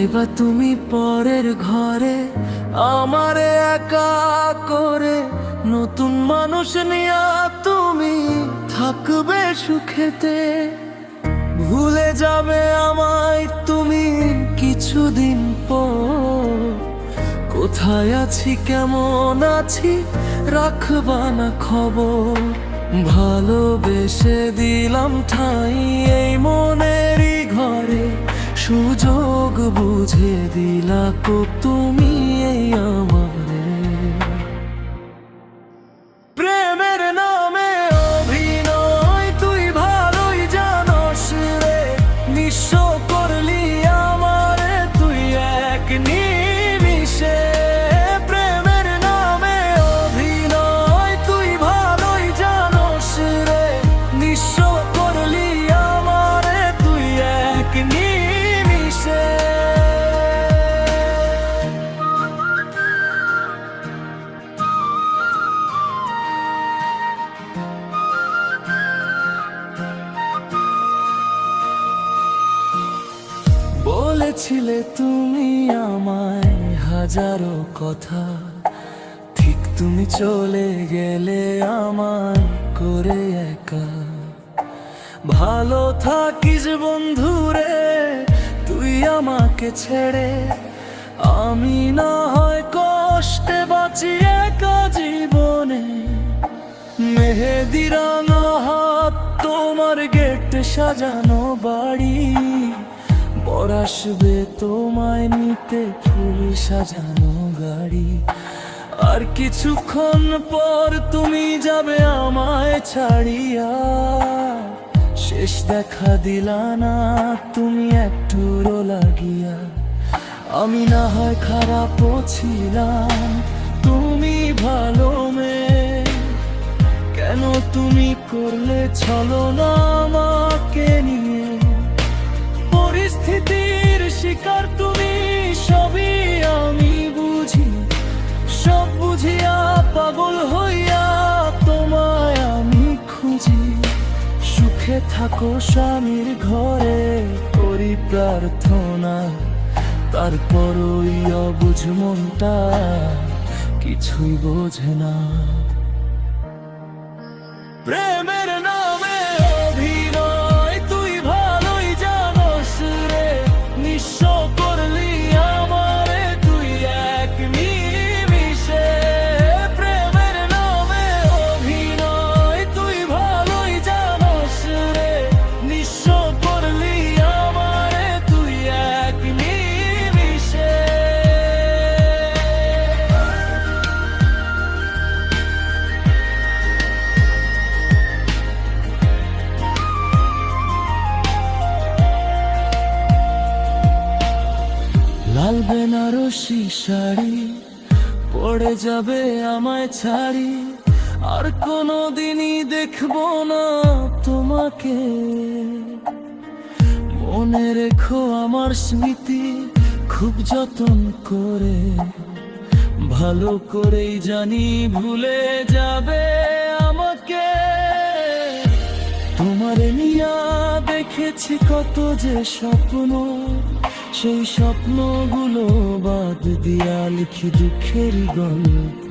যাইবা তুমি পরের ঘরে আমারে একা করে, নতুন মানুষ নিয়া তুমি থাকবে সুখেতে। ভুলে যাবে আমায় তুমি কিছুদিন পর, কোথায় আছি কেমন আছি রাখবা না খবর। ভালোবেসে দিলাম ঠাঁই এই মনেরই ঘরে, সুযোগ বুঝে দিলা কো তুমি এই আমারে। প্রেমের নামে অভিনয় তুই ভালোই জানস রে, নিঃস্ব করলি আমারে তুই এক নিমিষে। প্রেমের নামে অভিনয় তুই ভালোই জানস রে, নিঃস্ব করলি আমারে তুই এক নিমিষে। বলেছিলে তুমি আমায় হাজারো কথা, ঠিক তুমি চলে গেলে আমার করে একা। ভালো থাকিস বন্ধুরে তুই আমাকে ছেড়ে, আমি না হয় কষ্টে বাঁচি একা জীবনে। মেহেদি রাঙা হাত তোমার গেট সাজানো বাড়ি, বর আসবে তোমায় নিতে ফুল সাজানো গাড়ি। আর কিছুক্ষণ পর তুমি যাবে আমায় ছাড়িয়া, শেষ দেখা দিলা না তুমি একটুরো লাগিয়া। আমি না হয় খারাপ ছিলাম তুমি ভালো মেয়ে, কেন তুমি করলে ছলনা আমাকে নিয়ে। পরিস্থিতির শিকার তুমি সবই আমি বুঝি, সব বুঝিয়া পাগল হইয়া তোমায় আমি খুঁজি। সুখে থাকো স্বামীর ঘরে করি প্রার্থনা, তারপরই অবুঝ মনটা কিছুই বোঝে না। প্রেমের নামে অভিনয় তুই ভালোই জানস রে, নিঃস্ব করলি আমারে তুই এক নিমিষে। প্রেমের নামে অভিনয় তুই ভালোই জানস রে, নিঃস্ব করলি আমারে তুই এক নিমিষে। লাল বেনারসি শাড়ি পড়ে যাবে আমায় ছাড়ি, আর কোনোদিনই দেখবো না তোমাকে। মনে রেখো আমার স্মৃতি খুব যতন করে, ভালো করেই জানি ভুলে যাবে আমাকে। তোমারে নিয়া দেখেছি কত যে স্বপ্ন, সেই স্বপ্নগুলো বাদ দিয়া লিখি দুঃখের গল্প।